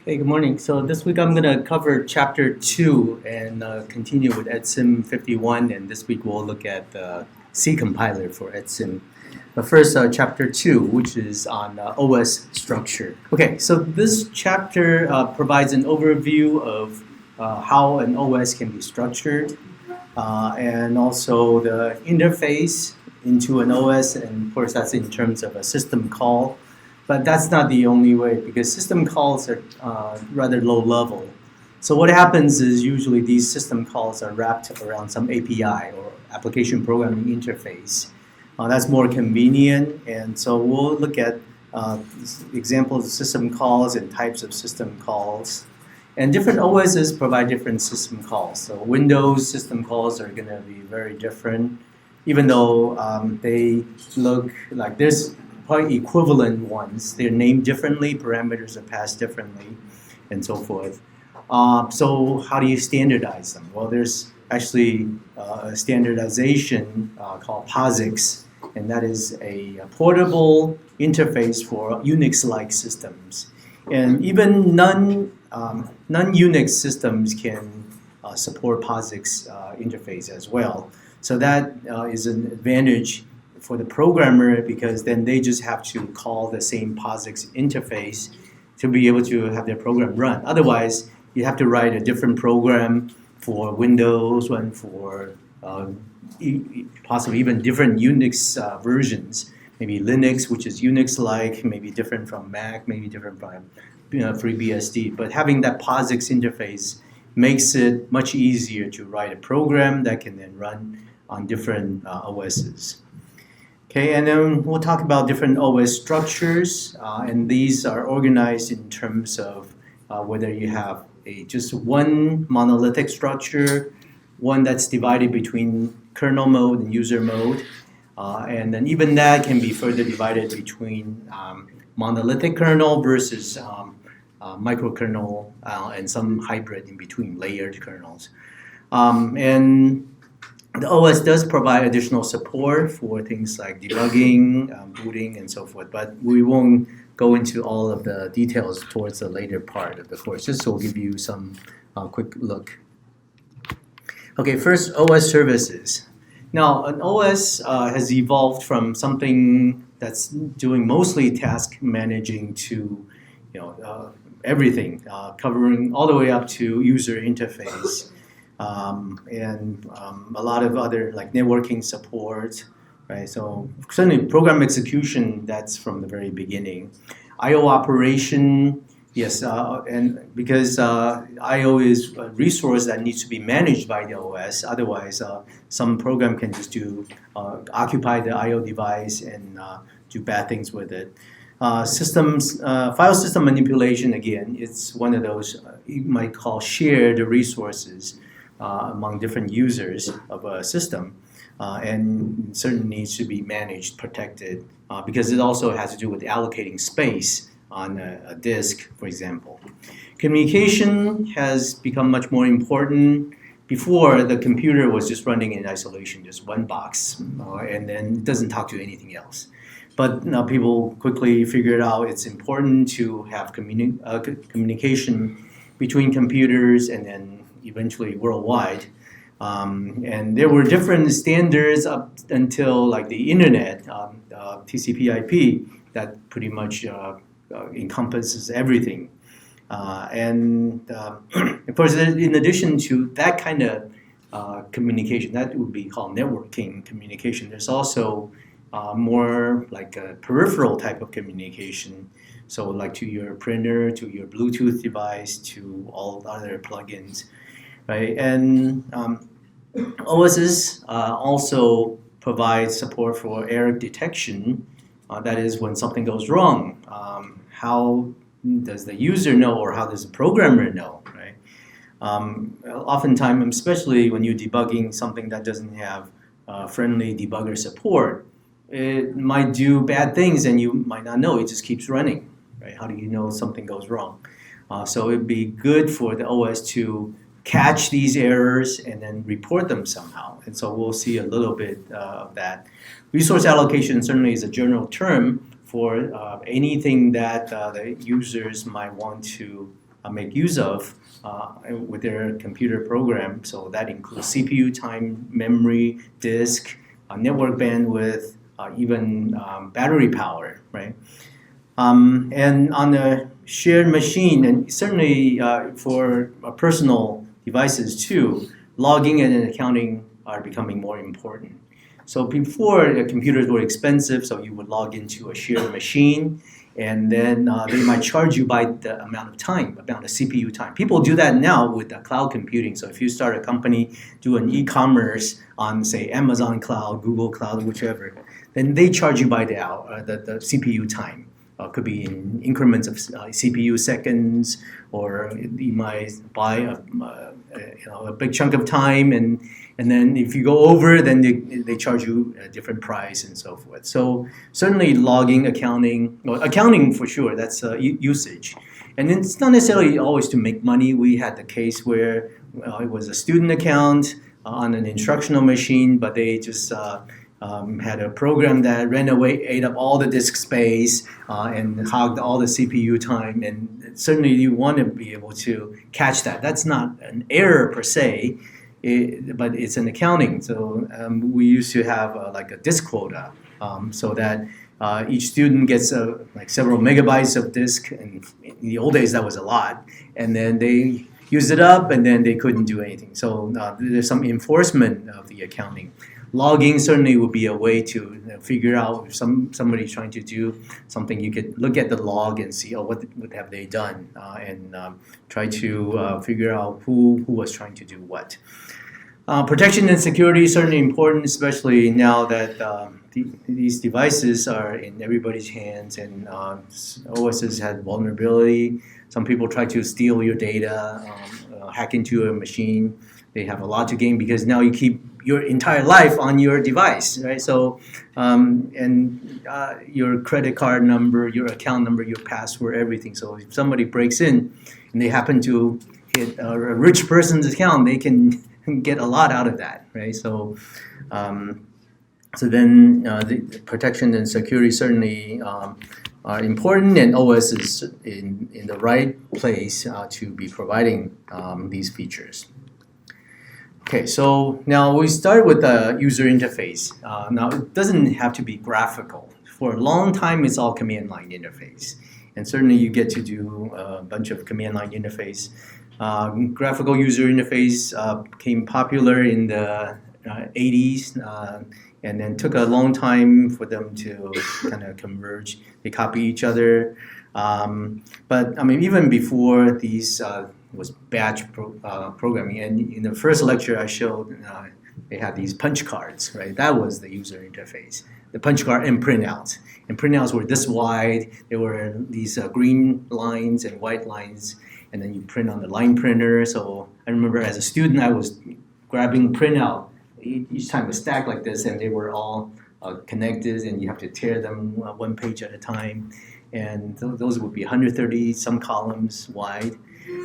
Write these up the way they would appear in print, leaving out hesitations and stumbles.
Hey, good morning. So this week I'm going to cover Chapter 2 and continue with EdSim 51, and this week we'll look at the C compiler for EdSim. But first, Chapter 2, which is on OS structure. Okay, so this chapter provides an overview of how an OS can be structured and also the interface into an OS, and of course that's in terms of a system call. But that's not the only way because system calls are rather low level. So what happens is usually these system calls are wrapped around some API or application programming interface. That's more convenient, and so we'll look at examples of system calls and types of system calls. And different OSs provide different system calls. So Windows system calls are going to be very different, even though they look like this. Probably equivalent ones. They're named differently, parameters are passed differently, and so forth. So how do you standardize them? Well, there's actually a standardization called POSIX, and that is a portable interface for Unix-like systems. And even non-Unix systems can support POSIX interface as well. So that is an advantage for the programmer, because then they just have to call the same POSIX interface to be able to have their program run. Otherwise, you have to write a different program for Windows, one for possibly even different Unix versions. Maybe Linux, which is Unix-like, maybe different from Mac, maybe different from FreeBSD. But having that POSIX interface makes it much easier to write a program that can then run on different OSs. Okay, and then we'll talk about different OS structures, and these are organized in terms of whether you have just one monolithic structure, one that's divided between kernel mode and user mode, and then even that can be further divided between monolithic kernel versus microkernel and some hybrid in between layered kernels. And the OS does provide additional support for things like debugging, booting, and so forth, but we won't go into all of the details towards the later part of the course, just so we'll give you some quick look. Okay, first, OS services. Now, an OS has evolved from something that's doing mostly task managing to everything, covering all the way up to user interface. And a lot of other like networking support, right? So certainly program execution, that's from the very beginning. I/O operation, yes, and because I/O is a resource that needs to be managed by the OS. Otherwise, some program can just occupy the I/O device and do bad things with it. File system manipulation, again, it's one of those you might call shared resources among different users of a system, and certainly needs to be managed, protected, because it also has to do with allocating space on a disk, for example. Communication has become much more important. Before, the computer was just running in isolation, just one box, and then it doesn't talk to anything else. But now people quickly figured out it's important to have communication between computers and then eventually worldwide. And there were different standards up until like the internet, TCP/IP, that pretty much encompasses everything. And of course, in addition to that kind of communication, that would be called networking communication, there's also more like a peripheral type of communication. So like to your printer, to your Bluetooth device, to all other plugins. Right? And OSs also provide support for error detection. That is when something goes wrong. How does the user know, or how does the programmer know? Right? Oftentimes, especially when you're debugging something that doesn't have friendly debugger support, it might do bad things and you might not know. It just keeps running. Right? How do you know something goes wrong? So it'd be good for the OS to catch these errors and then report them somehow. And so we'll see a little bit of that. Resource allocation certainly is a general term for anything that the users might want to make use of with their computer program. So that includes CPU time, memory, disk, network bandwidth, even battery power, right? And on a shared machine, and certainly for personal devices too, logging and accounting are becoming more important. So before, computers were expensive, so you would log into a shared machine, and then they might charge you by the amount of time, amount of CPU time. People do that now with cloud computing. So if you start a company, do an e-commerce on, say, Amazon Cloud, Google Cloud, whichever, then they charge you by the hour, the CPU time. Could be in increments of CPU seconds, or you might buy a big chunk of time, and then if you go over, then they charge you a different price and so forth. So certainly logging, accounting for sure, that's usage. And it's not necessarily always to make money. We had the case where it was a student account on an instructional machine, but they just had a program that ran away, ate up all the disk space, and hogged all the CPU time. And certainly you want to be able to catch that. That's not an error per se, but it's an accounting. So we used to have like a disk quota, so that each student gets like several megabytes of disk. And in the old days, that was a lot. And then they used it up, and then they couldn't do anything. So there's some enforcement of the accounting. Logging certainly would be a way to figure out if somebody's trying to do something. You could look at the log and see, what have they done, and try to figure out who was trying to do what. Protection and security is certainly important, especially now that these devices are in everybody's hands, and OSs had vulnerability. Some people try to steal your data, hack into a machine. They have a lot to gain because now you keep your entire life on your device, right? So, your credit card number, your account number, your password, everything. So if somebody breaks in and they happen to hit a rich person's account, they can get a lot out of that, right? So, then the protection and security certainly are important, and OS is in the right place to be providing these features. Okay, so now we start with the user interface. Now it doesn't have to be graphical. For a long time, it's all command line interface. And certainly you get to do a bunch of command line interface. Graphical user interface became popular in the 80s, and then took a long time for them to kind of converge. They copy each other. But I mean, even before these was batch programming. And in the first lecture I showed, they had these punch cards, right? That was the user interface. The punch card and printouts. And printouts were this wide. There were these green lines and white lines, and then you print on the line printer. So I remember as a student, I was grabbing printout. Each time was stacked like this, and they were all connected, and you have to tear them one page at a time. And those would be 130 some columns wide.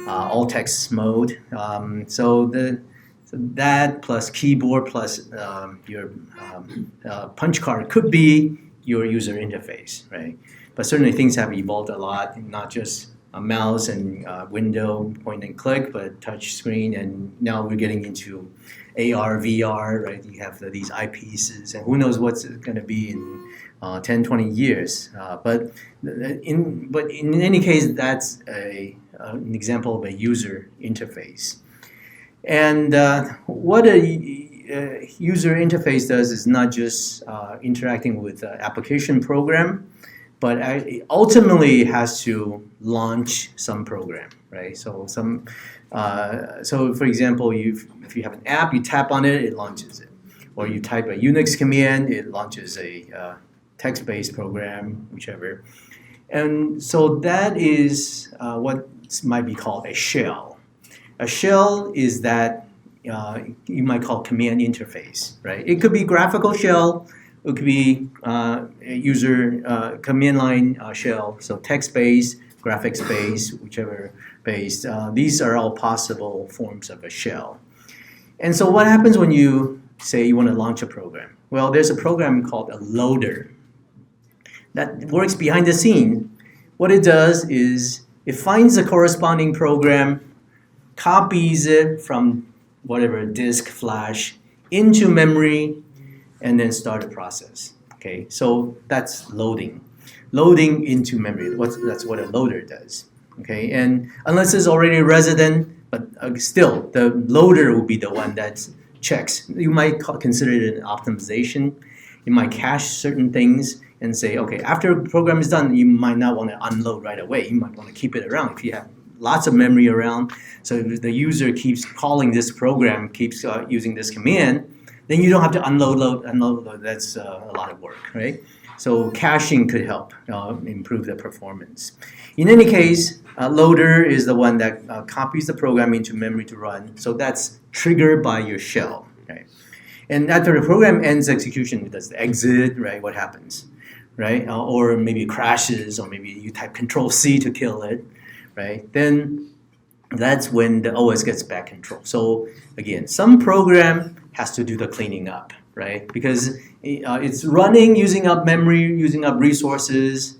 All text mode. So that plus keyboard plus your punch card could be your user interface, right? But certainly things have evolved a lot, not just a mouse and window, point and click, but touch screen, and now we're getting into AR, VR, right? You have these eyepieces, and who knows what's going to be in 10, 20 years. But in any case, that's an example of a user interface. And what a user interface does is not just interacting with the application program, but ultimately it has to launch some program, right? So so for example, if you have an app, you tap on it, it launches it. Or you type a Unix command, it launches a text-based program, whichever. And so that is what might be called a shell. A shell is that you might call command interface, right? It could be graphical shell, it could be user command line shell, so text-based, graphics-based, whichever based. These are all possible forms of a shell. And so what happens when you say you want to launch a program? Well, there's a program called a loader that works behind the scene. What it does is it finds the corresponding program, copies it from whatever disk, flash, into memory, and then start the process. Okay, so that's loading. Loading into memory. That's what a loader does. Okay, and unless it's already resident, but still, the loader will be the one that checks. You might consider it an optimization. You might cache certain things and say, okay, after a program is done, you might not want to unload right away. You might want to keep it around if you have lots of memory around. So if the user keeps calling this program, keeps using this command, then you don't have to unload. That's a lot of work, right? So caching could help improve the performance. In any case, loader is the one that copies the program into memory to run. So that's triggered by your shell, right? And after the program ends execution, it does the exit, right? What happens, right? Or maybe it crashes, or maybe you type Control-C to kill it, right? Then that's when the OS gets back control. So again, some program has to do the cleaning up, right? Because it's running, using up memory, using up resources,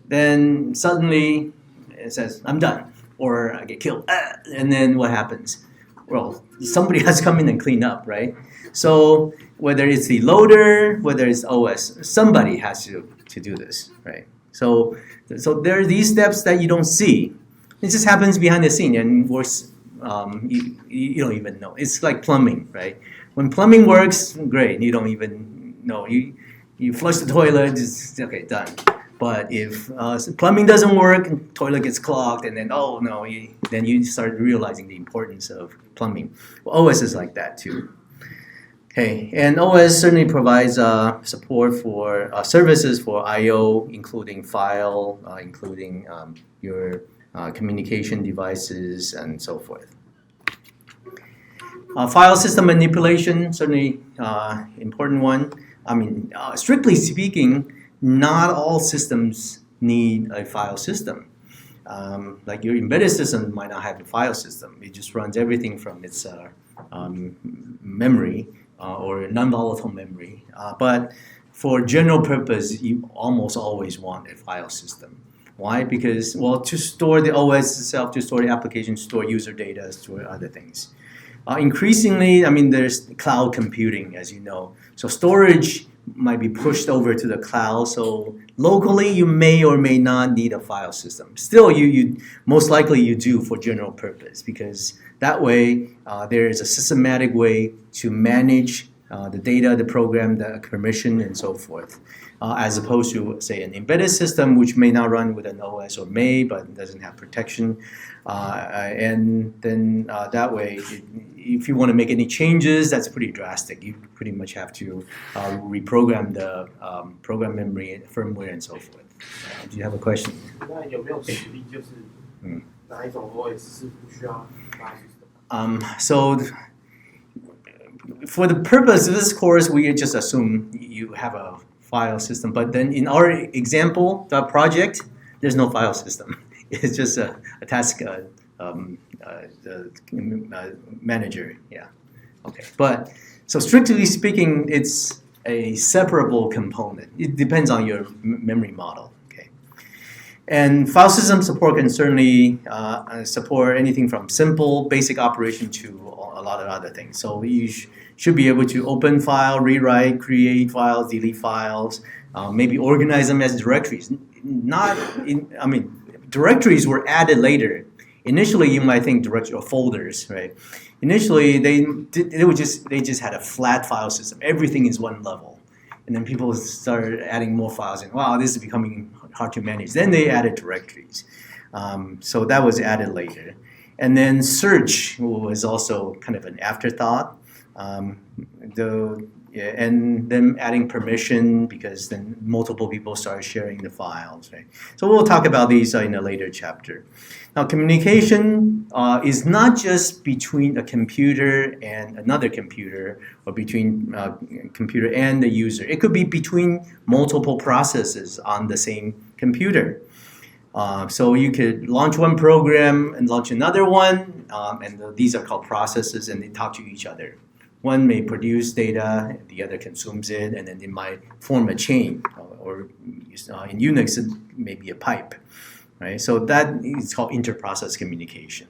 then suddenly it says, I'm done, or I get killed. And then what happens? Well, somebody has to come in and clean up, right? So whether it's the loader, whether it's OS, somebody has to do this, right? So there are these steps that you don't see. It just happens behind the scene, and worse, you don't even know. It's like plumbing, right? When plumbing works, great. You don't even know. You flush the toilet, it's okay, done. But if plumbing doesn't work, and toilet gets clogged, and then oh no, then you start realizing the importance of plumbing. Well, OS is like that too. Okay, and OS certainly provides support for services for I/O, including file, including your communication devices, and so forth. File system manipulation, certainly important one. I mean, strictly speaking, not all systems need a file system. Like your embedded system might not have a file system. It just runs everything from its memory or non-volatile memory. But for general purpose, you almost always want a file system. Why? Because, well, to store the OS itself, to store the application, store user data, store other things. Increasingly, I mean, there's cloud computing, as you know. So storage might be pushed over to the cloud. So locally, you may or may not need a file system. Still, you most likely you do for general purpose, because that way there is a systematic way to manage the data, the program, the permission, and so forth, as opposed to, say, an embedded system, which may not run with an OS, or may, but doesn't have protection. And then that way, if you want to make any changes, that's pretty drastic. You pretty much have to reprogram the program memory, firmware, and so forth. Do you have a question? 那有没有实例，就是哪一种 OS 是不需要 file system？ So for the purpose of this course, we just assume you have a file system. But then in our example, the project, there's no file system. It's just a task manager. Yeah. Okay. But so strictly speaking, it's a separable component. It depends on your memory model. Okay. And file system support can certainly support anything from simple, basic operation to a lot of other things. So you should be able to open file, rewrite, create files, delete files, maybe organize them as directories. Directories were added later. Initially, you might think directory or folders, right? Initially, they just had a flat file system. Everything is one level, and then people started adding more files, and wow, this is becoming hard to manage. Then they added directories, so that was added later, and then search was also kind of an afterthought. And then adding permission, because then multiple people started sharing the files, right? So we'll talk about these in a later chapter. Now, communication is not just between a computer and another computer, or between computer and the user. It could be between multiple processes on the same computer. So you could launch one program and launch another one, and these are called processes, and they talk to each other. One may produce data, the other consumes it, and then they might form a chain, or in Unix it may be a pipe. right? So that is called interprocess communication.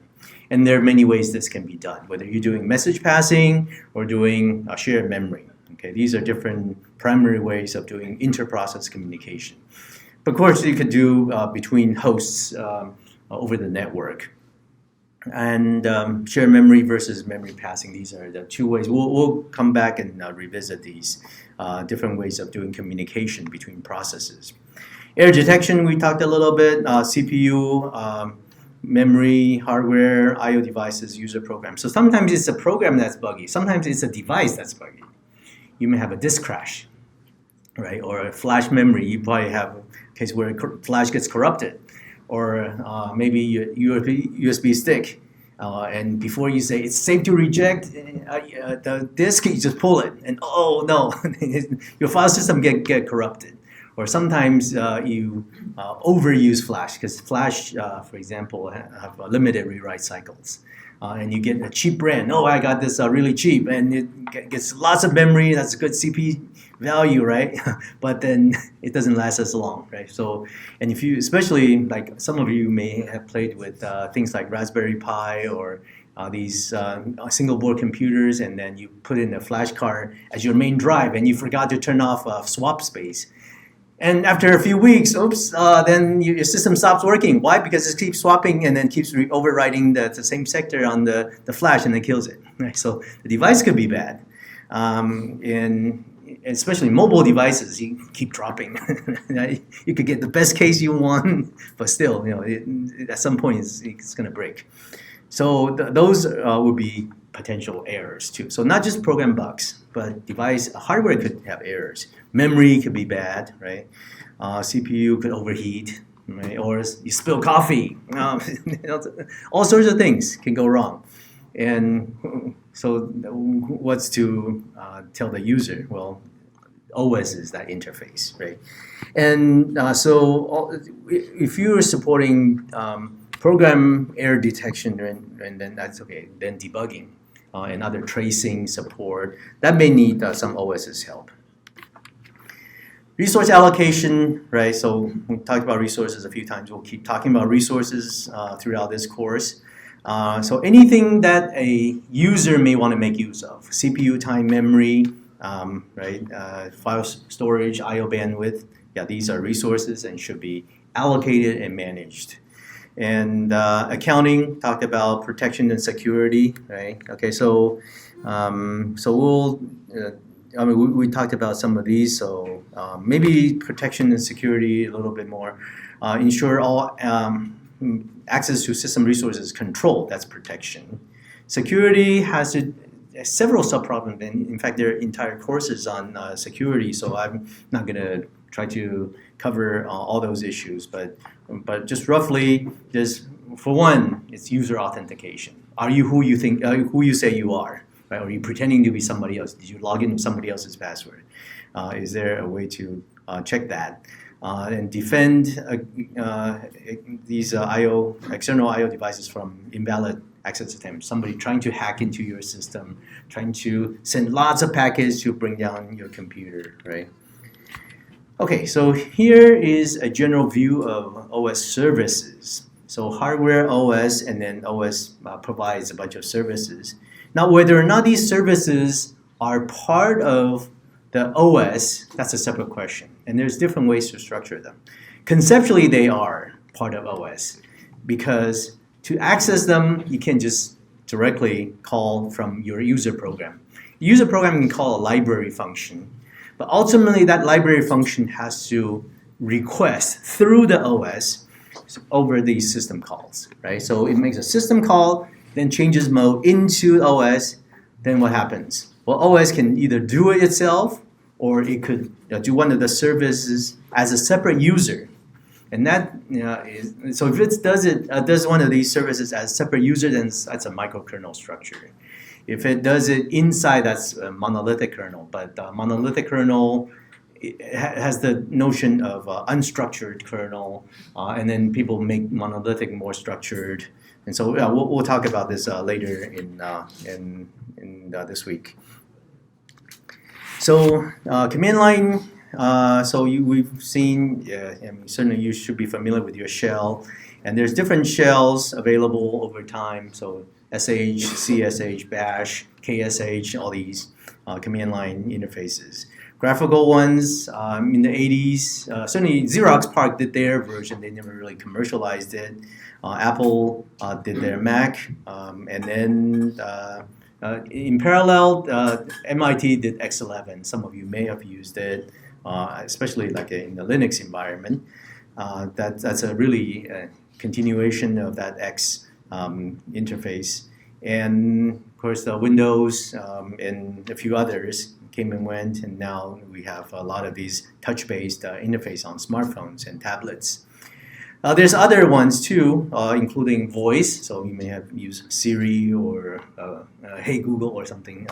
And there are many ways this can be done, whether you're doing message passing or doing shared memory. Okay, these are different primary ways of doing interprocess communication. But of course, you could do between hosts over the network. And shared memory versus memory passing, these are the two ways. We'll come back and revisit these different ways of doing communication between processes. Error detection, we talked a little bit, CPU, memory, hardware, I/O devices, user programs. So sometimes it's a program that's buggy. Sometimes it's a device that's buggy. You may have a disk crash, right? Or a flash memory. You probably have a case where flash gets corrupted. Or maybe your USB stick. And before you say it's safe to reject the disk, you just pull it. And oh no, your file system get corrupted. Or sometimes you overuse Flash, because Flash, for example, have limited rewrite cycles. And you get a cheap brand. Oh, I got this really cheap, and it gets lots of memory. That's a good CPU value, right? But then it doesn't last as long, right? So, and if you, especially like some of you may have played with things like Raspberry Pi or these single board computers, and then you put in a flash card as your main drive, and you forgot to turn off swap space. And after a few weeks, oops, then your system stops working. Why? Because it keeps swapping and then keeps overwriting the same sector on the flash, and it kills it. Right? So the device could be bad. And especially mobile devices, you keep dropping. You could get the best case you want, but still, at some point it's going to break. So those would be potential errors too. So not just program bugs, but hardware could have errors. Memory could be bad, right? CPU could overheat, right? Or you spill coffee. All sorts of things can go wrong. And so what's to tell the user? Well, OS is that interface, right? And so if you're supporting program error detection, and then that's okay. Then debugging and other tracing support, that may need some OS's help. Resource allocation, right? So we talked about resources a few times. We'll keep talking about resources throughout this course. So anything that a user may want to make use of, CPU time, memory, right? File storage, I/O bandwidth. Yeah, these are resources and should be allocated and managed. And accounting, talked about protection and security, right? Okay, so we'll, we talked about some of these, so maybe protection and security a little bit more. Ensure all access to system resources controlled, that's protection. Security has several subproblems, and in fact there are entire courses on security, so I'm not going to try to cover all those issues, but just roughly, for one, it's user authentication. Are you who you think, who you say you are? Right? Are you pretending to be somebody else? Did you log in with somebody else's password? Is there a way to check that? And defend these external I/O devices from invalid access attempts. Somebody trying to hack into your system, trying to send lots of packets to bring down your computer, right? Okay, so here is a general view of OS services. So hardware OS, and then OS provides a bunch of services. Now, whether or not these services are part of the OS, that's a separate question. And there's different ways to structure them. Conceptually, they are part of OS because to access them, you can't just directly call from your user program. User program can call a library function, but ultimately that library function has to request through the OS over these system calls, right? So it makes a system call, then changes mode into OS, then what happens? Well, OS can either do it itself, or it could do one of the services as a separate user. And that is, so if it does one of these services as a separate user, then that's a microkernel structure. If it does it inside, that's a monolithic kernel. But monolithic kernel has the notion of unstructured kernel, and then people make monolithic more structured. And so we'll talk about this later in this week. So command line we've seen, I mean, certainly you should be familiar with your shell. And there's different shells available over time. So SH, CSH, bash, KSH, all these command line interfaces. Graphical ones in the 80s, certainly Xerox PARC did their version. They never really commercialized it. Apple did their Mac. And then in parallel, MIT did X11. Some of you may have used it, especially like in the Linux environment. That's a really continuation of that X interface. And of course, the Windows and a few others came and went, and now we have a lot of these touch-based interface on smartphones and tablets. There's other ones too, including voice. So you may have used Siri or Hey Google or something.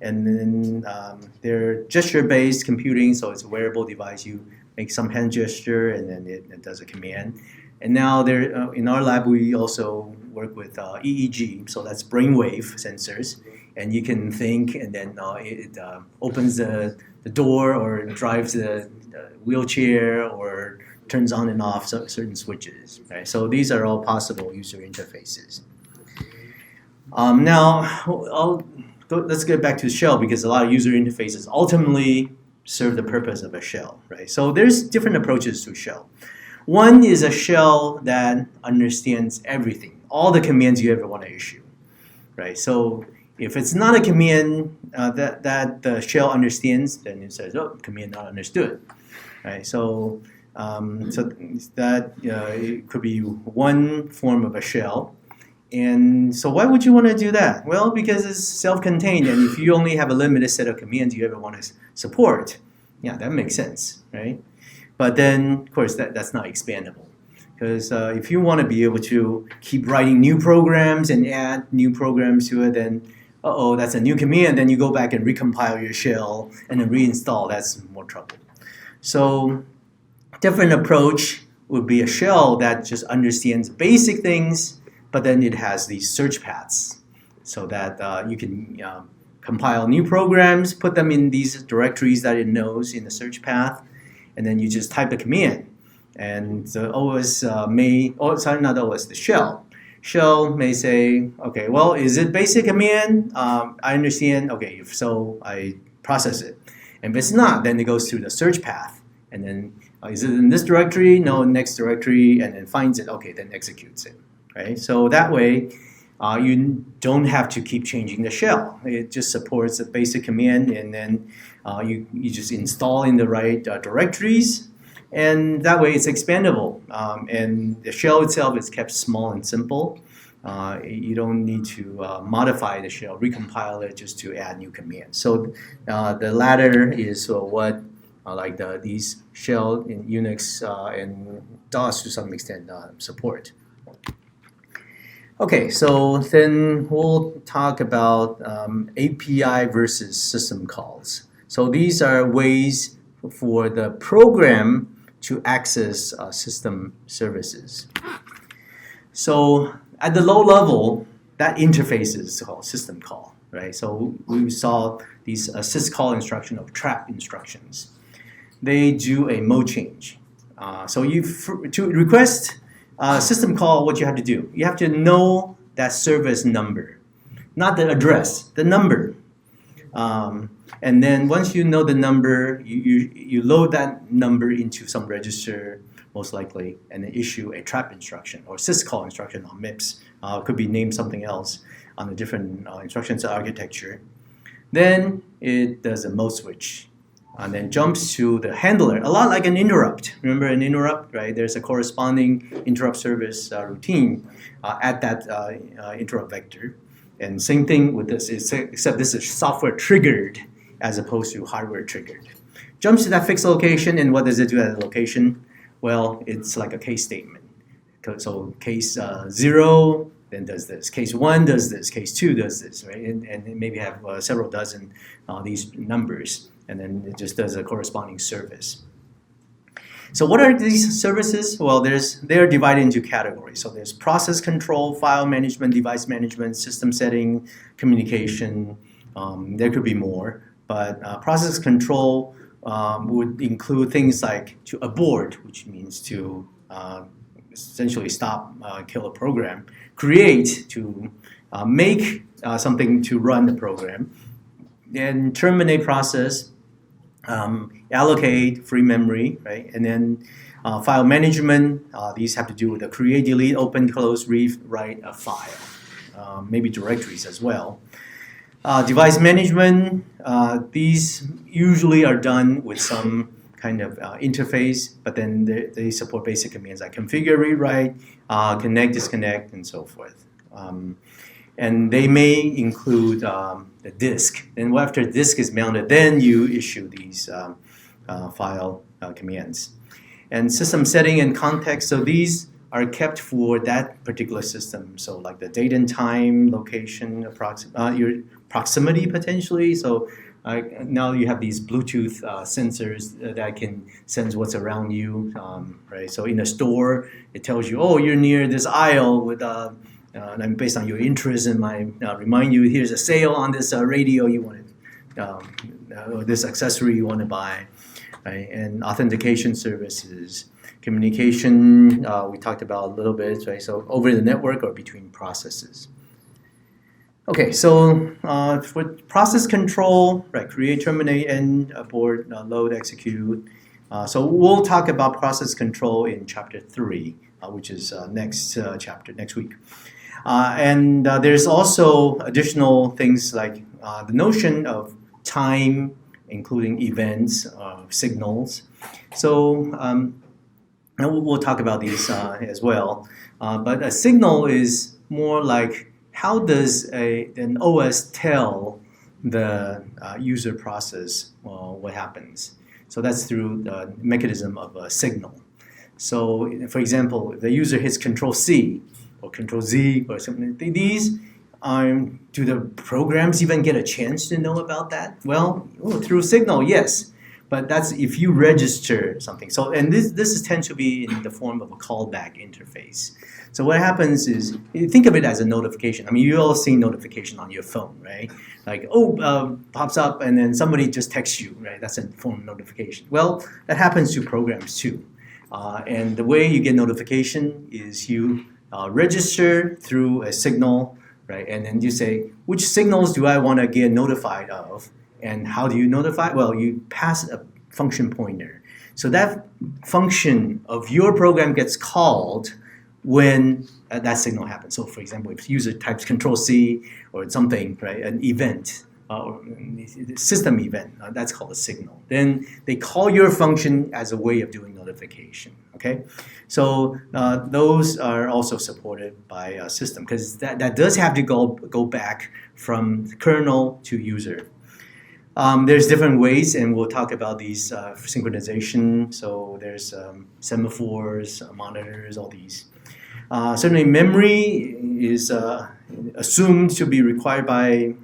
And then they're gesture-based computing, so it's a wearable device. You make some hand gesture, and then it does a command. And now there, in our lab, we also work with EEG, so that's brainwave sensors. And you can think, and then it opens the door or drives the wheelchair or turns on and off certain switches. Right? So these are all possible user interfaces. Now, let's get back to the shell, because a lot of user interfaces ultimately serve the purpose of a shell. Right? So there's different approaches to shell. One is a shell that understands everything, all the commands you ever want to issue. Right? So if it's not a command that the shell understands, then it says, oh, command not understood. Right? So that it could be one form of a shell. And so why would you want to do that? Well, because it's self-contained, and if you only have a limited set of commands you ever want to support, yeah, that makes sense, right? But then, of course, that's not expandable. Because if you want to be able to keep writing new programs and add new programs to it, then, that's a new command. Then you go back and recompile your shell and then reinstall. That's more trouble. So different approach would be a shell that just understands basic things, but then it has these search paths so that you can compile new programs, put them in these directories that it knows in the search path, and then you just type the command. And the OS the shell. Shell may say, okay, well, is it basic command? I understand. Okay, if so, I process it. And if it's not, then it goes through the search path. And then, is it in this directory? No, next directory. And then finds it. Okay, then executes it. Right? So that way, you don't have to keep changing the shell. It just supports a basic command, and then you just install in the right directories. And that way it's expandable. And the shell itself is kept small and simple. You don't need to modify the shell, recompile it just to add new commands. So the latter is what these shell in Unix and DOS to some extent support. Okay, so then we'll talk about API versus system calls. So these are ways for the program to access system services. So at the low level, that interface is called system call, right? So we saw these syscall instruction of trap instructions. They do a mode change. So to request system call, what you have to do, you have to know that service number, not the address, the number. And then once you know the number, you load that number into some register, most likely, and then issue a trap instruction or syscall instruction on MIPS. Could be named something else on a different instructions architecture. Then it does a mode switch, and then jumps to the handler, a lot like an interrupt. Remember an interrupt, right? There's a corresponding interrupt service routine at that interrupt vector. And same thing with this, except this is software triggered as opposed to hardware triggered. Jumps to that fixed location, and what does it do at the location? Well, it's like a case statement. So case 0 then does this. Case 1 does this. Case 2 does this, right? And it maybe have several dozen these numbers, and then it just does a corresponding service. So what are these services? Well, they're divided into categories. So there's process control, file management, device management, system setting, communication. There could be more, but process control would include things like to abort, which means to essentially stop, kill a program, create, to make something to run the program, and terminate process, allocate free memory, right? And then file management, these have to do with the create, delete, open, close, read, write a file, maybe directories as well. Device management, these usually are done with some kind of interface, but then they support basic commands like configure, rewrite, connect, disconnect, and so forth. And they may include the disk. And after the disk is mounted, then you issue these file commands. And system setting and context, so these are kept for that particular system. So like the date and time, location, your proximity potentially. So now you have these Bluetooth sensors that can sense what's around you, right? So in a store, it tells you, oh, you're near this aisle with, and based on your interest, and might remind you, here's a sale on this radio you want to, or this accessory you want to buy, right? And authentication services, communication, we talked about a little bit, right? So over the network or between processes. Okay, so for process control, right, create, terminate, end, abort, load, execute. So we'll talk about process control in chapter 3, which is next chapter, next week. And there's also additional things like the notion of time, including events, signals. So we'll talk about these as well. But a signal is more like, how does an OS tell the user process what happens? So that's through the mechanism of a signal. So for example, if the user hits Control-C or Control-Z or something, these do the programs even get a chance to know about that? Well, through signal, yes. But that's if you register something. So, and this tends to be in the form of a callback interface. So what happens is, you think of it as a notification. I mean, you all see notification on your phone, right? Like, pops up, and then somebody just texts you, right? That's a form of notification. Well, that happens to programs too. And the way you get notification is you register through a signal, right? And then you say, which signals do I want to get notified of? And how do you notify? Well, you pass a function pointer. So that function of your program gets called when that signal happens. So for example, if user types Control-C or something, right, an event, or system event, that's called a signal. Then they call your function as a way of doing notification, okay? So those are also supported by a system, because that does have to go back from kernel to user. There's different ways, and we'll talk about these synchronization. So there's semaphores, monitors, all these. Certainly memory is assumed to be required by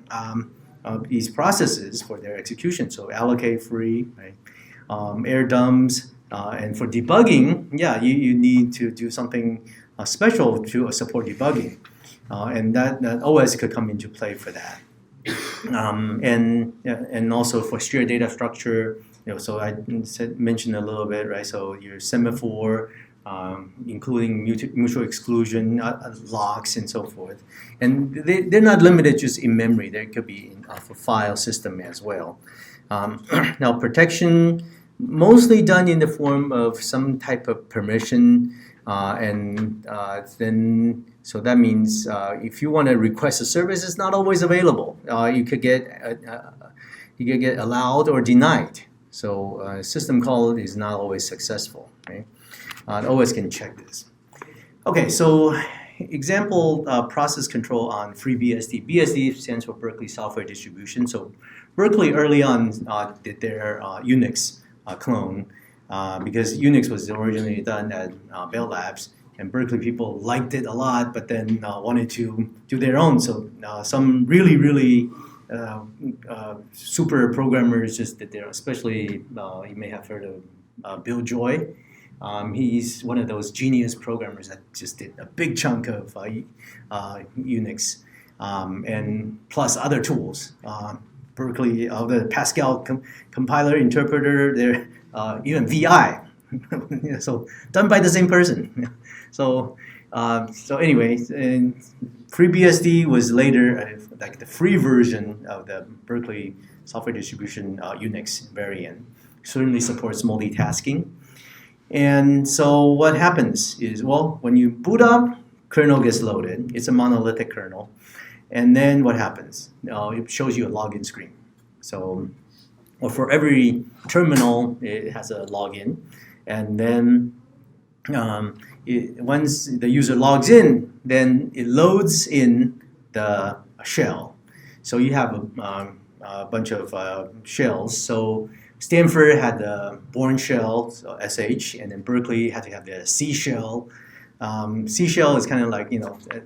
these processes for their execution. So allocate free, right? Air dumps, and for debugging, yeah, you need to do something special to support debugging. And that OS could come into play for that. And also for shared data structure, so I mentioned a little bit, right? So your semaphore, including mutual exclusion, locks, and so forth. And they're not limited just in memory. They could be for file system as well. Now, protection, mostly done in the form of some type of permission, then so that means if you want to request a service, it's not always available. You could get allowed or denied. So system call is not always successful. Right? The OS can check this. Okay, so example process control on FreeBSD. BSD stands for Berkeley Software Distribution. So Berkeley early on did their Unix clone because Unix was originally done at Bell Labs. And Berkeley people liked it a lot, but then wanted to do their own. So some really super programmers just did their own. Especially, you may have heard of Bill Joy. He's one of those genius programmers that just did a big chunk of Unix, and plus other tools. Berkeley, the Pascal compiler interpreter, there, even VI. So done by the same person. So anyway, FreeBSD was later like the free version of the Berkeley software distribution Unix variant. Certainly supports multitasking. And so what happens is, well, when you boot up, kernel gets loaded. It's a monolithic kernel. And then what happens? It shows you a login screen. So for every terminal, it has a login. And then once the user logs in, then it loads in the shell. So you have a bunch of shells. So Stanford had the Bourne shell, so SH, and then Berkeley had to have the C shell. C shell is kind of like,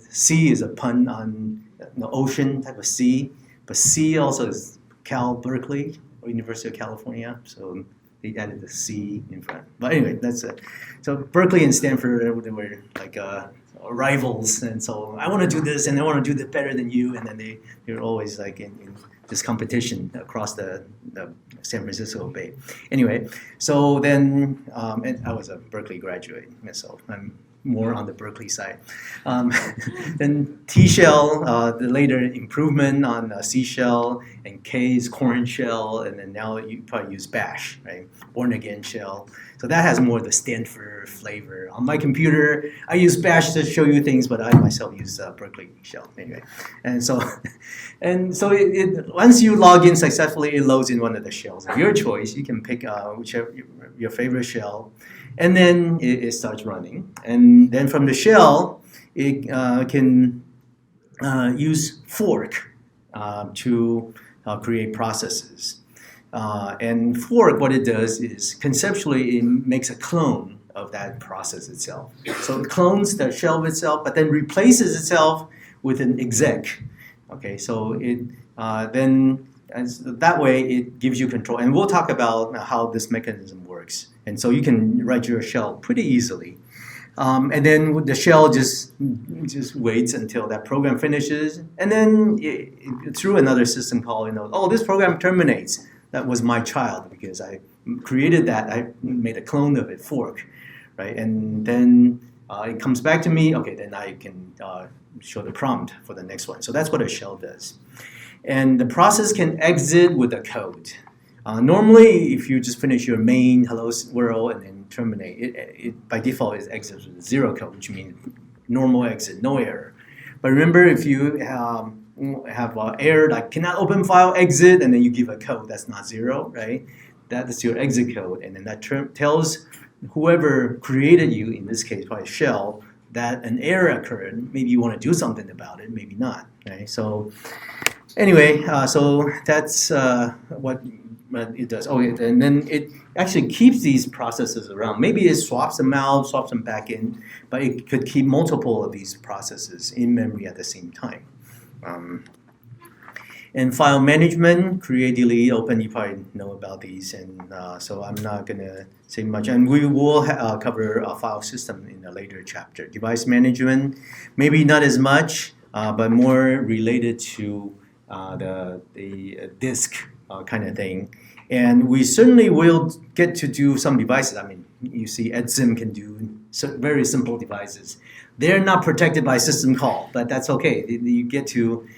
C is a pun on ocean type of C, but C also is Cal Berkeley or University of California, so they added the C in front. But anyway, that's it. So Berkeley and Stanford, they were like rivals, and so I want to do this and I want to do this better than you, and then they're always like in this competition across the San Francisco Bay. Anyway, so then, and I was a Berkeley graduate, so I'm more on the Berkeley side. Then T-shell, the later improvement on C-shell, and K is Corn shell, and then now you probably use Bash, right? Born again shell. So that has more of the Stanford flavor. On my computer, I use Bash to show you things, but I myself use Berkeley shell anyway. And so, once you log in successfully, it loads in one of the shells of your choice. You can pick whichever your favorite shell, and then it starts running. And then from the shell, it can use fork to create processes. And fork, what it does is conceptually it makes a clone of that process itself. So it clones the shell of itself, but then replaces itself with an exec. Okay, so it then that way it gives you control. And we'll talk about how this mechanism works. And so you can write your shell pretty easily. And then the shell just waits until that program finishes, and then through another system call, this program terminates. That was my child because I created that. I made a clone of it, fork, right? And then it comes back to me. Okay, then I can show the prompt for the next one. So that's what a shell does. And the process can exit with a code. Normally, if you just finish your main hello world and then terminate, it by default it exits with 0 code, which means normal exit, no error. But remember, if you have error like cannot open file, exit, and then you give a code that's not 0, right? That is your exit code, and then that tells whoever created you, in this case probably shell, that an error occurred. Maybe you want to do something about it, maybe not. Right? So anyway, so that's what it does. Oh, and then it actually keeps these processes around. Maybe it swaps them out, swaps them back in, but it could keep multiple of these processes in memory at the same time. And file management, create, delete, open, you probably know about these, and so I'm not going to say much. And we will cover a file system in a later chapter. Device management, maybe not as much, but more related to the disk kind of thing. And we certainly will get to do some devices. I mean, you see EdSim can do very simple devices. They're not protected by system call, but that's okay. You get to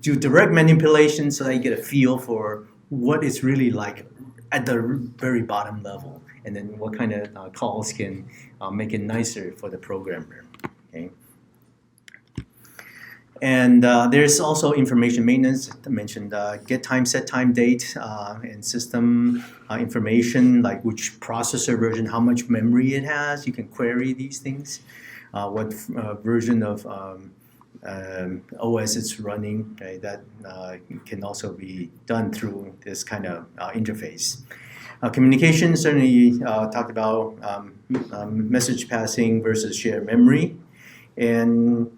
do direct manipulation so that you get a feel for what it's really like at the very bottom level, and then what kind of calls can make it nicer for the programmer. Okay. And there's also information maintenance. I mentioned get time, set time, date, and system information, like which processor version, how much memory it has. You can query these things. What version of OS it's running. Okay, that can also be done through this kind of interface. Communication, certainly talked about message passing versus shared memory. And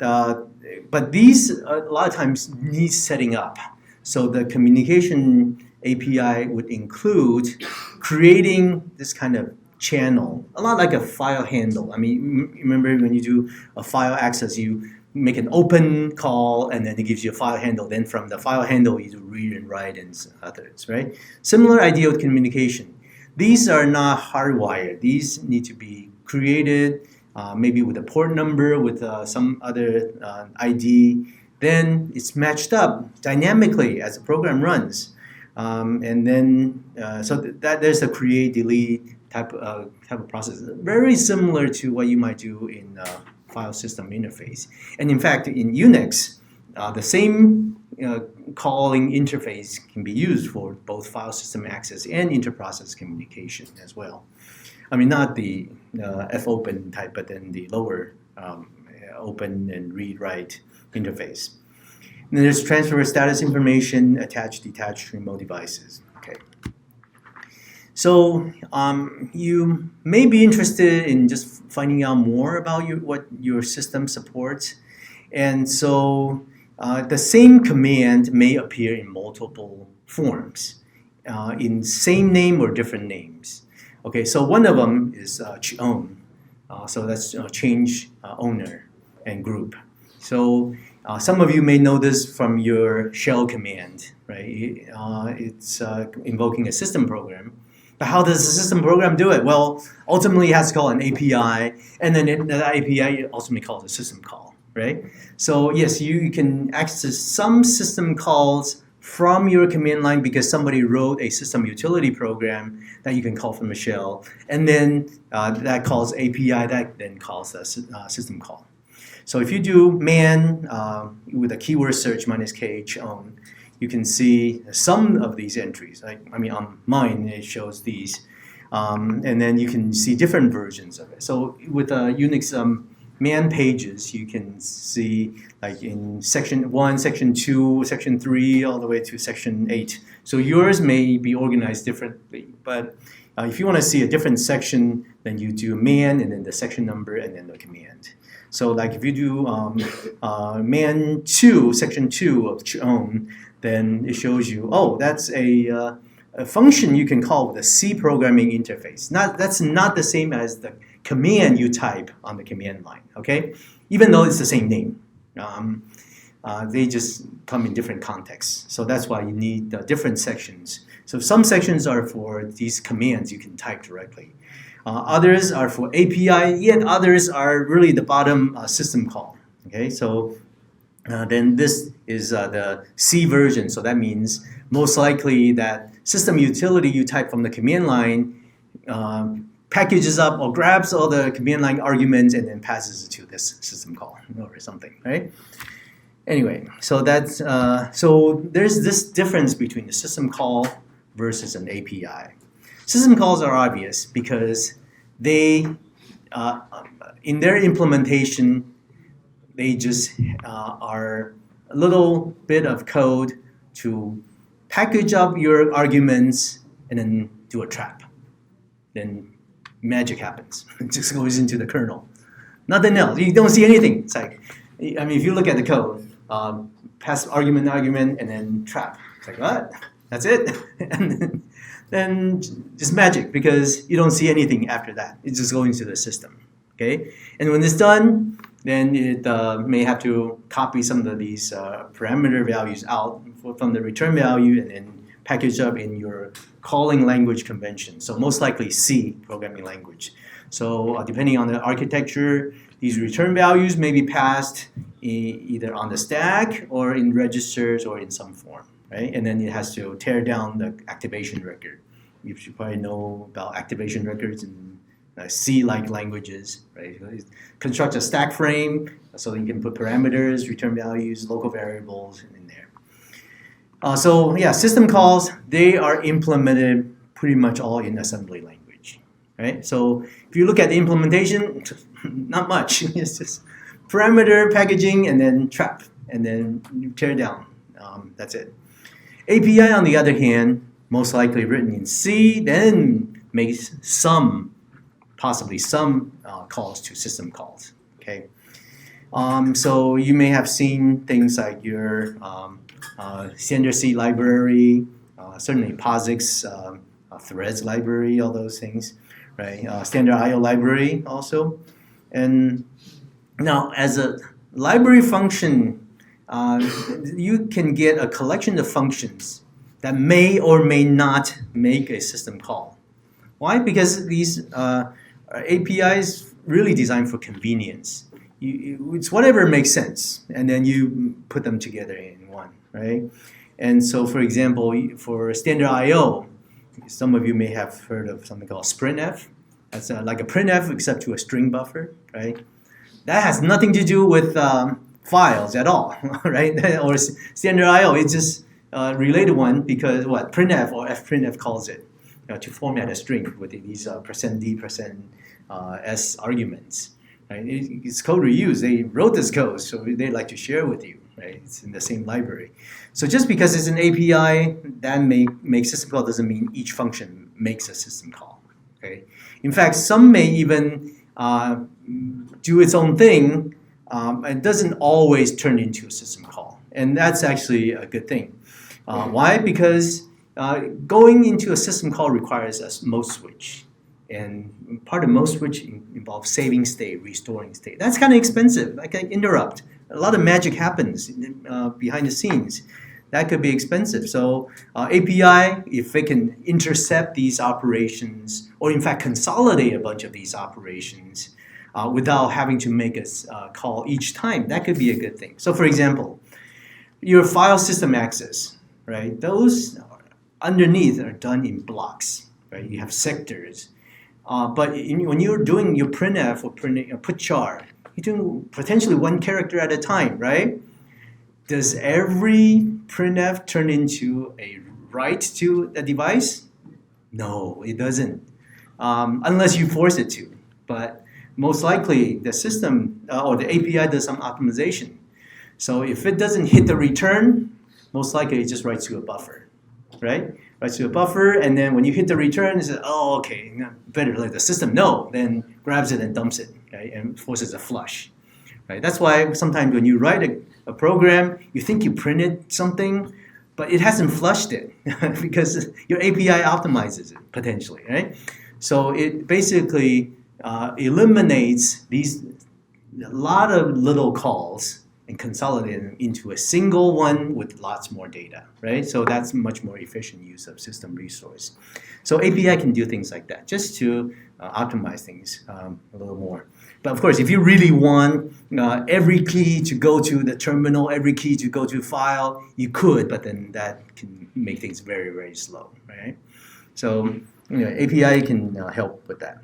but these a lot of times need setting up. So the communication API would include creating this kind of channel, a lot like a file handle. I mean, remember when you do a file access, you make an open call, and then it gives you a file handle. Then from the file handle, you do read and write and others, right? Similar idea with communication. These are not hardwired. These need to be created, maybe with a port number, with some other ID. Then it's matched up dynamically as the program runs. And then, so that there's a create, delete type of process. Very similar to what you might do in file system interface. And in fact, in Unix, the same calling interface can be used for both file system access and interprocess communication as well. I mean, not the fopen type, but then the lower open and read-write interface. And then there's transfer status information, attached, detached, remote devices. Okay. So you may be interested in just finding out more about what your system supports. And so the same command may appear in multiple forms, in same name or different names. Okay, so one of them is own. So that's change owner and group. So some of you may know this from your shell command, right? It's invoking a system program. But how does the system program do it? Well, ultimately it has to call an API, and then that API ultimately calls a system call, right? So yes, you can access some system calls from your command line because somebody wrote a system utility program that you can call from a shell, and then that calls API, that then calls a system call. So if you do man with a keyword search -k own, you can see some of these entries. I mean, on mine, it shows these. And then you can see different versions of it. So with Unix man pages, you can see like in section 1, section 2, section 3, all the way to section 8. So yours may be organized differently. But if you want to see a different section, then you do man, and then the section number, and then the command. So like if you do man 2, section 2 of own, then it shows you, oh, that's a function you can call with a C programming interface. That's not the same as the command you type on the command line, okay? Even though it's the same name. They just come in different contexts. So that's why you need different sections. So some sections are for these commands you can type directly. Others are for API, yet others are really the bottom system call, okay? So then this is the C version, so that means most likely that system utility you type from the command line packages up or grabs all the command line arguments and then passes it to this system call or something, right? Anyway, so that's so there's this difference between the system call versus an API. System calls are obvious because they, in their implementation, they just are a little bit of code to package up your arguments and then do a trap. Then magic happens. It just goes into the kernel. Nothing else. You don't see anything. It's like, I mean, if you look at the code, pass argument, and then trap. It's like, what? That's it? And then just magic because you don't see anything after that. It just goes into the system. Okay? And when it's done, then it may have to copy some of these parameter values out from the return value and then package up in your calling language convention. So most likely C programming language. So depending on the architecture, these return values may be passed either on the stack or in registers or in some form, right? And then it has to tear down the activation record. You should probably know about activation records in C-like languages, right? Construct a stack frame so you can put parameters, return values, local variables in there. So yeah, system calls, they are implemented pretty much all in assembly language, right? So if you look at the implementation, not much. It's just parameter packaging and then trap, and then you tear down. That's it. API, on the other hand, most likely written in C, then makes possibly some calls to system calls, okay? So you may have seen things like your standard C library, certainly POSIX, threads library, all those things, right? Standard IO library also. And now as a library function, you can get a collection of functions that may or may not make a system call. Why? Because these APIs really designed for convenience. It's whatever makes sense, and then you put them together in one, right? And so, for example, for standard I/O, some of you may have heard of something called sprintf. That's like a printf except to a string buffer, right? That has nothing to do with files at all, right? Or standard I/O, it's just a related one because what printf or fprintf calls it to format a string with these %d, %s arguments. Right? It's code reuse. They wrote this code, so they like to share with you. Right? It's in the same library. So just because it's an API that makes system call doesn't mean each function makes a system call. Okay? In fact, some may even do its own thing. It doesn't always turn into a system call, and that's actually a good thing. Why? Because going into a system call requires a mode switch. And part of mode switch involves saving state, restoring state. That's kind of expensive, like an interrupt. A lot of magic happens behind the scenes. That could be expensive. So API, if it can intercept these operations, or in fact consolidate a bunch of these operations without having to make a call each time, that could be a good thing. So for example, your file system access, right? Those underneath are done in blocks, right? You have sectors. But when you're doing your printf or putchar, you're doing potentially one character at a time, right? Does every printf turn into a write to the device? No, it doesn't, unless you force it to. But most likely, the system or the API does some optimization. So if it doesn't hit the return, most likely it just writes to a buffer, right? Writes to a buffer, and then when you hit the return, it says, oh, okay, better let the system know, then grabs it and dumps it, right, and forces a flush. Right? That's why sometimes when you write a program, you think you printed something, but it hasn't flushed it because your API optimizes it, potentially, right? So it basically eliminates a lot of little calls and consolidate them into a single one with lots more data, right? So that's much more efficient use of system resource. So API can do things like that, just to optimize things a little more. But of course, if you really want every key to go to the terminal, every key to go to file, you could, but then that can make things very, very slow, right? So API can help with that.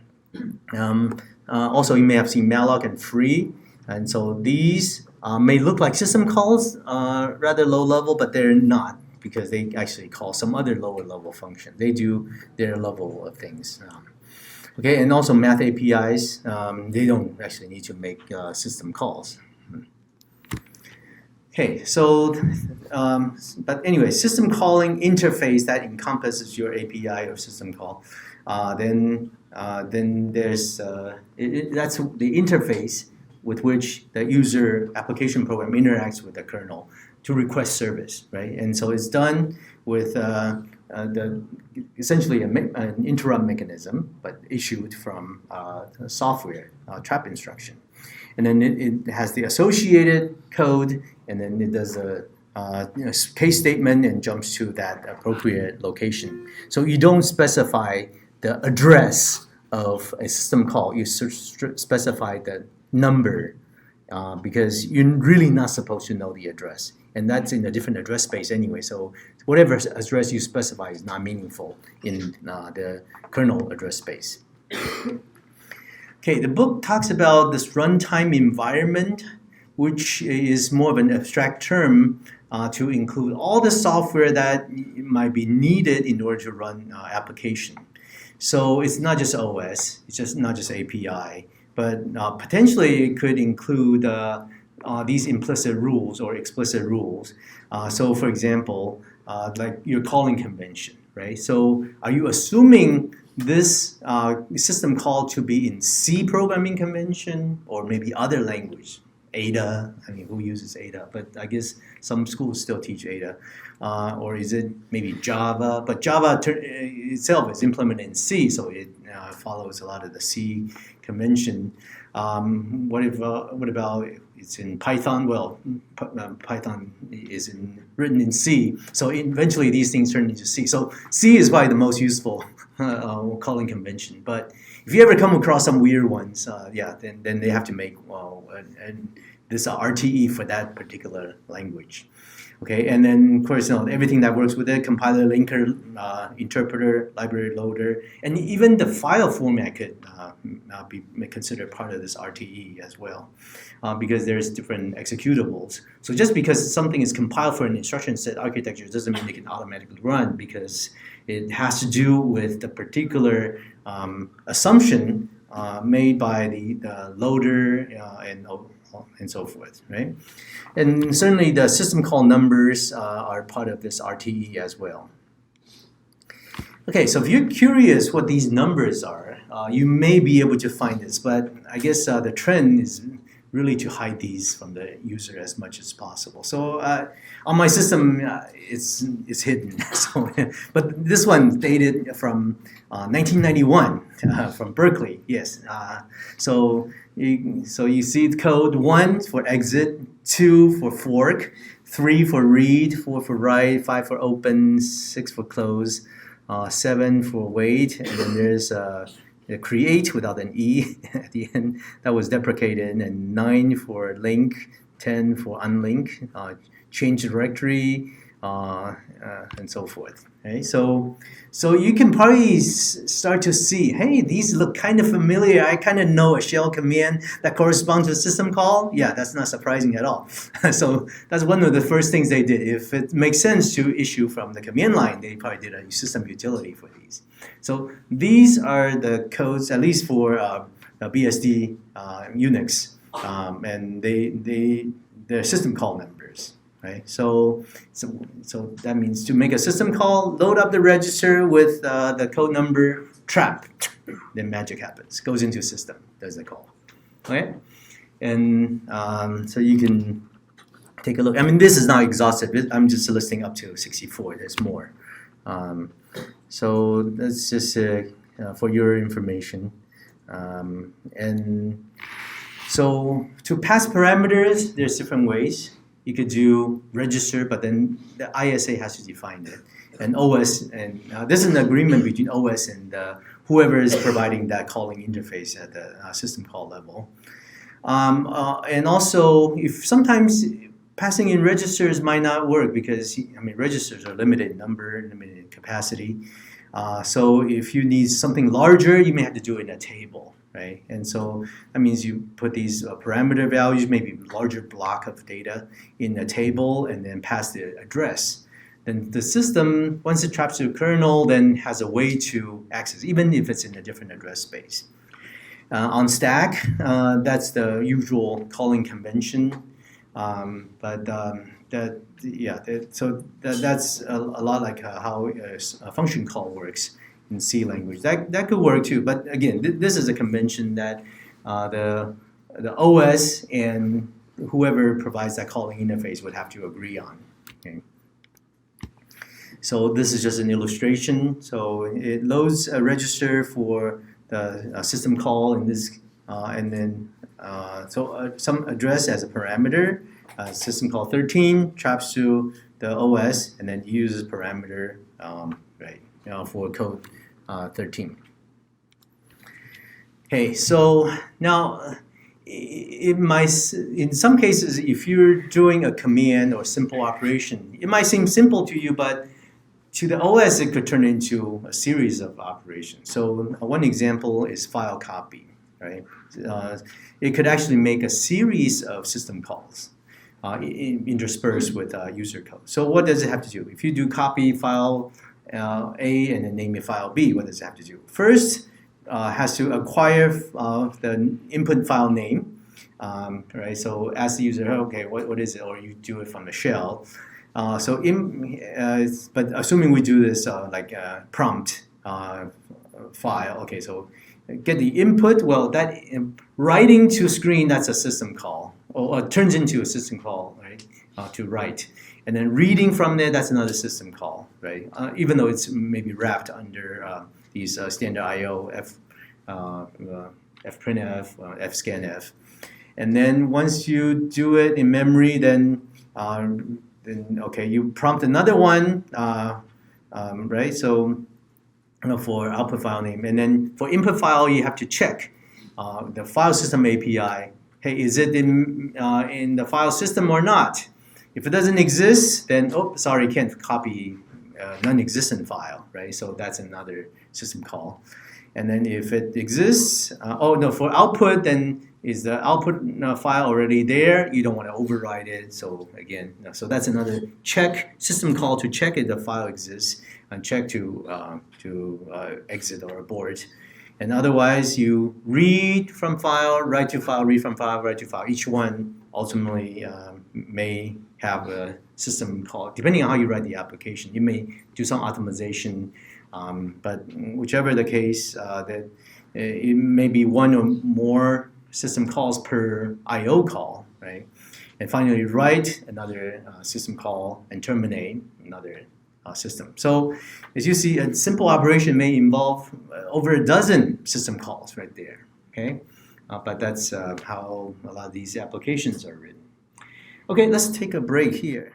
Also, you may have seen malloc and free, and so these may look like system calls, rather low level, but they're not because they actually call some other lower level function. They do their level of things. Okay, and also math APIs, they don't actually need to make system calls. Okay, so, but anyway, system calling interface that encompasses your API or system call. Then there's, that's the interface with which the user application program interacts with the kernel to request service, right? And so it's done with essentially an interrupt mechanism, but issued from software trap instruction. And then it has the associated code, and then it does a case statement and jumps to that appropriate location. So you don't specify the address of a system call. You specify the number because you're really not supposed to know the address. And that's in a different address space anyway. So whatever address you specify is not meaningful in the kernel address space. Okay, the book talks about this runtime environment, which is more of an abstract term to include all the software that might be needed in order to run application. So it's not just OS, it's just not just API, but potentially it could include these implicit rules or explicit rules. So for example, like your calling convention, right? So are you assuming this system call to be in C programming convention or maybe other language, Ada. I mean, who uses Ada? But I guess some schools still teach Ada. Or is it maybe Java? But Java itself is implemented in C, so it follows a lot of the C convention. What about it's in Python? Well, Python is written in C, so eventually these things turn into C. So C is probably the most useful calling convention. But if you ever come across some weird ones, then they have to make this RTE for that particular language. Okay, and then of course, everything that works with it, compiler, linker, interpreter, library loader, and even the file format could be considered part of this RTE as well, because there's different executables. So just because something is compiled for an instruction set architecture doesn't mean it can automatically run, because it has to do with the particular assumption made by the loader and so forth, right? And certainly the system call numbers are part of this RTE as well. Okay, so if you're curious what these numbers are, you may be able to find this, but I guess the trend is really to hide these from the user as much as possible. So on my system, it's hidden. So, but this one dated from 1991 from Berkeley. Yes. So you see the code: 1 for exit, 2 for fork, 3 for read, 4 for write, 5 for open, 6 for close, 7 for wait, and then there's create without an E at the end. That was deprecated, and 9 for link, 10 for unlink, change directory, and so forth. Okay? So you can probably start to see, hey, these look kind of familiar. I kind of know a shell command that corresponds to a system call. Yeah, that's not surprising at all. So that's one of the first things they did. If it makes sense to issue from the command line, they probably did a system utility for these. So these are the codes, at least for BSD Unix, and they're system call numbers. Right, so that means to make a system call, load up the register with the code number trap, then magic happens, goes into system, does the call. Okay, and so you can take a look. I mean, this is not exhaustive. I'm just listing up to 64. There's more. So that's just for your information. And so to pass parameters, there's different ways. You could do register, but then the ISA has to define it. And OS, and this is an agreement between OS and whoever is providing that calling interface at the system call level. And also, if sometimes passing in registers might not work, because registers are limited in number, limited in capacity. So if you need something larger, you may have to do it in a table. Right? And so that means you put these parameter values, maybe a larger block of data in a table, and then pass the address. Then the system, once it traps to the kernel, then has a way to access, even if it's in a different address space. On stack, that's the usual calling convention. So that's a lot like how a function call works in C language. That could work too, but again, this is a convention that the OS and whoever provides that calling interface would have to agree on. Okay. So this is just an illustration. So it loads a register for the system call in this, and then some address as a parameter. System call 13 traps to the OS, and then uses parameter for code 13. Okay, so now in some cases, if you're doing a command or simple operation, it might seem simple to you, but to the OS, it could turn into a series of operations. So one example is file copy, right? It could actually make a series of system calls interspersed with user code. So what does it have to do? If you do copy file A and then name it file B, what does it have to do? First, has to acquire the input file name, right? So ask the user, okay, what is it? Or you do it from the shell. But assuming we do this like prompt file, okay, so get the input. Well, that writing to screen, that's a system call. turns into a system call, right? To write, and then reading from there, that's another system call, right? Even though it's maybe wrapped under these standard I/O fprintf, fscanf, and then once you do it in memory, then okay, you prompt another one, right? So for output file name, and then for input file, you have to check the file system API. Hey, is it in the file system or not? If it doesn't exist, then sorry, can't copy non-existent file, right? So that's another system call. And then if it exists, for output, then is the output file already there? You don't want to override it. So again, so that's another check system call to check if the file exists, and check to exit or abort. And otherwise, you read from file, write to file, read from file, write to file. Each one ultimately may have a system call. Depending on how you write the application, you may do some optimization, but whichever the case, that it may be one or more system calls per I/O call, right? And finally, write another system call and terminate another system. So as you see, a simple operation may involve over a dozen system calls right there, okay? But that's how a lot of these applications are written. Okay, let's take a break here.